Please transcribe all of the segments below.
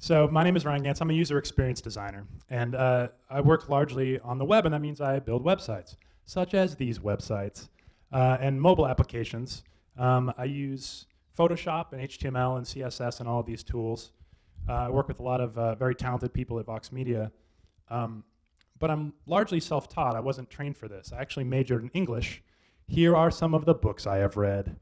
So my name is Ryan Gantz. I'm a user experience designer, and I work largely on the web, and that means I build websites, such as these websites, and mobile applications. I use Photoshop and HTML and CSS and all of these tools. I work with a lot of very talented people at Vox Media, but I'm largely self-taught. I wasn't trained for this. I actually majored in English. Here are some of the books I have read.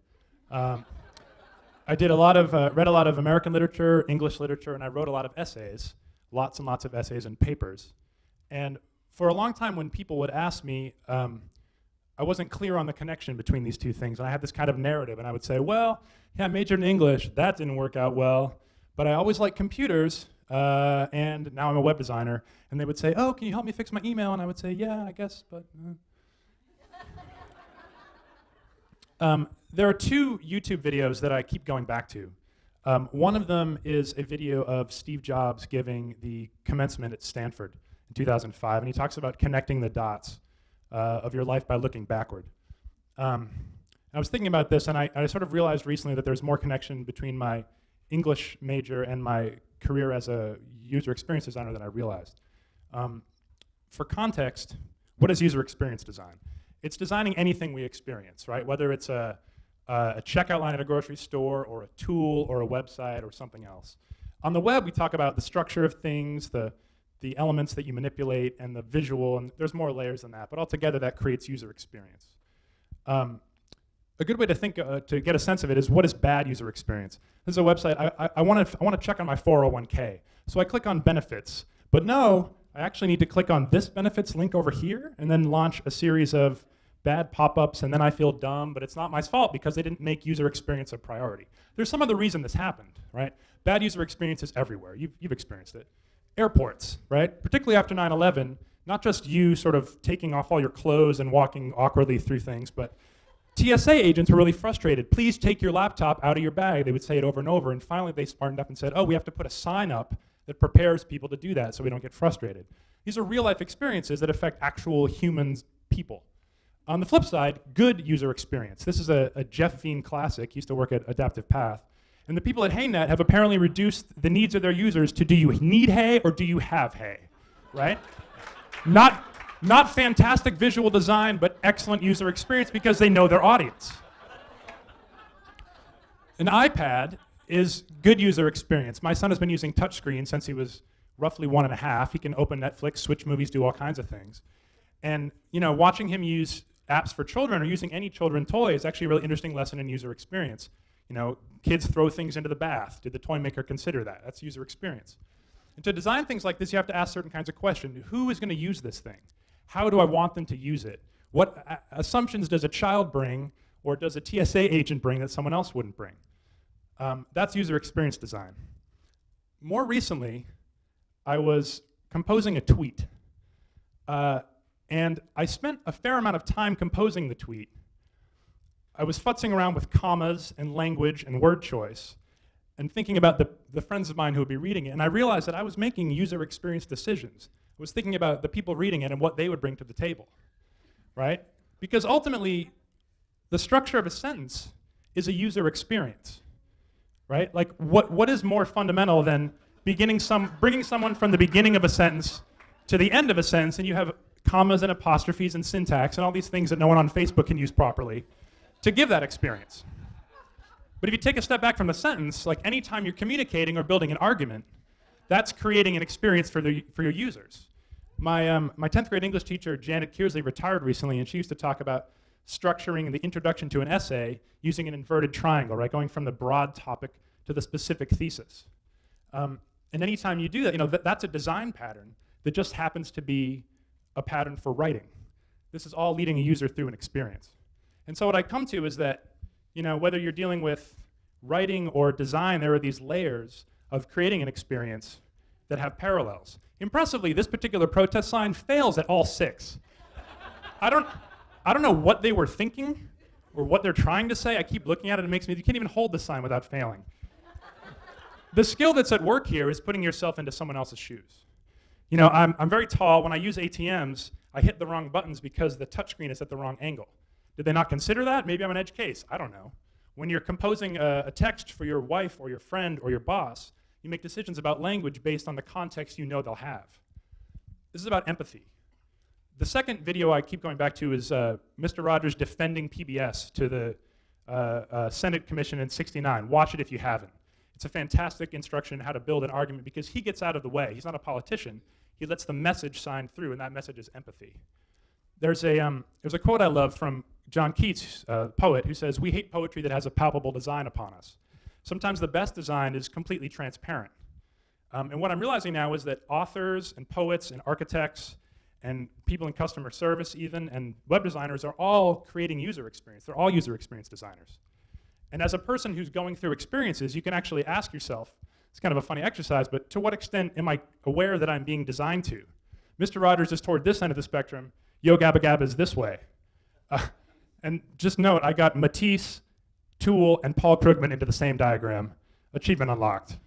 I did read a lot of American literature, English literature, and I wrote a lot of essays, lots and lots of essays and papers. And for a long time when people would ask me, I wasn't clear on the connection between these two things. And I had this kind of narrative, and I would say, well, yeah, I majored in English, that didn't work out well, but I always liked computers, and now I'm a web designer. And they would say, oh, can you help me fix my email? And I would say, yeah, I guess, but... There are two YouTube videos that I keep going back to. One of them is a video of Steve Jobs giving the commencement at Stanford in 2005, and he talks about connecting the dots of your life by looking backward. I was thinking about this, and I sort of realized recently that there's more connection between my English major and my career as a user experience designer than I realized. For context, what is user experience design? It's designing anything we experience, right? Whether it's a checkout line at a grocery store, or a tool, or a website, or something else. On the web, we talk about the structure of things, the elements that you manipulate, and the visual, and there's more layers than that, but altogether that creates user experience. A good way to think, to get a sense of it is, what is bad user experience? This is a website, I want to check on my 401k. So I click on benefits, but no, I actually need to click on this benefits link over here, and then launch a series of bad pop-ups, and then I feel dumb, but it's not my fault because they didn't make user experience a priority. There's some other reason this happened, right? Bad user experience is everywhere. You've experienced it. Airports, right? Particularly after 9/11, not just you sort of taking off all your clothes and walking awkwardly through things, but TSA agents were really frustrated. Please take your laptop out of your bag. They would say it over and over, and finally they smartened up and said, oh, we have to put a sign up that prepares people to do that so we don't get frustrated. These are real-life experiences that affect actual humans, people. On the flip side, good user experience. This is a Jeff Veen classic. He used to work at Adaptive Path. And the people at HeyNet have apparently reduced the needs of their users to, do you need hay or do you have hay, right? Not fantastic visual design, but excellent user experience because they know their audience. An iPad is good user experience. My son has been using touchscreen since he was roughly 1.5. He can open Netflix, switch movies, do all kinds of things. And watching him use apps for children or using any children toy is actually a really interesting lesson in user experience. Kids throw things into the bath. Did the toy maker consider that? That's user experience. And to design things like this, you have to ask certain kinds of questions. Who is going to use this thing? How do I want them to use it? What assumptions does a child bring, or does a TSA agent bring that someone else wouldn't bring? That's user experience design. More recently, I was composing a tweet. And I spent a fair amount of time composing the tweet. I was futzing around with commas and language and word choice and thinking about the friends of mine who would be reading it. And I realized that I was making user experience decisions. I was thinking about the people reading it and what they would bring to the table, right? Because ultimately, the structure of a sentence is a user experience, right? Like, what is more fundamental than bringing someone from the beginning of a sentence to the end of a sentence, and you have commas and apostrophes and syntax and all these things that no one on Facebook can use properly to give that experience. But if you take a step back from the sentence, like anytime you're communicating or building an argument, that's creating an experience for your users. My 10th grade English teacher, Janet Kearsley, retired recently, and she used to talk about structuring the introduction to an essay using an inverted triangle, right? Going from the broad topic to the specific thesis. And anytime you do that, that's a design pattern that just happens to be a pattern for writing. This is all leading a user through an experience. And so what I come to is that, whether you're dealing with writing or design, there are these layers of creating an experience that have parallels. Impressively, this particular protest sign fails at all 6. I don't know what they were thinking or what they're trying to say. I keep looking at it, and you can't even hold the sign without failing. The skill that's at work here is putting yourself into someone else's shoes. I'm very tall. When I use ATMs, I hit the wrong buttons because the touchscreen is at the wrong angle. Did they not consider that? Maybe I'm an edge case. I don't know. When you're composing a text for your wife or your friend or your boss, You make decisions about language based on the context you know they'll have. This is about empathy. The second video I keep going back to is Mr. Rogers defending PBS to the Senate Commission in '69. Watch it if you haven't. It's a fantastic instruction on how to build an argument because he gets out of the way. He's not a politician. He lets the message shine through, and that message is empathy. There's a quote I love from John Keats, poet, who says, "We hate poetry that has a palpable design upon us." Sometimes the best design is completely transparent. And what I'm realizing now is that authors and poets and architects and people in customer service even and web designers are all creating user experience. They're all user experience designers. And as a person who's going through experiences, you can actually ask yourself, it's kind of a funny exercise, but to what extent am I aware that I'm being designed to? Mr. Rogers is toward this end of the spectrum. Yo Gabba Gabba is this way. And just note, I got Matisse, Toole, and Paul Krugman into the same diagram. Achievement unlocked.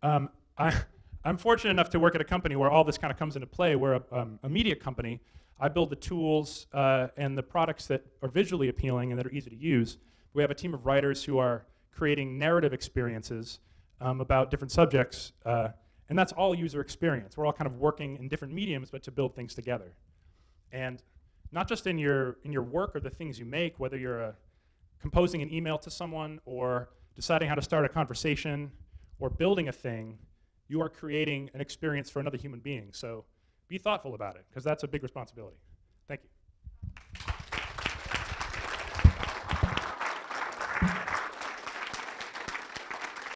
I'm fortunate enough to work at a company where all this kind of comes into play. We're a media company. I build the tools and the products that are visually appealing and that are easy to use. We have a team of writers who are creating narrative experiences about different subjects, and that's all user experience. We're all kind of working in different mediums, but to build things together. And not just in your work or the things you make, whether you're composing an email to someone or deciding how to start a conversation or building a thing, you are creating an experience for another human being. So be thoughtful about it, because that's a big responsibility.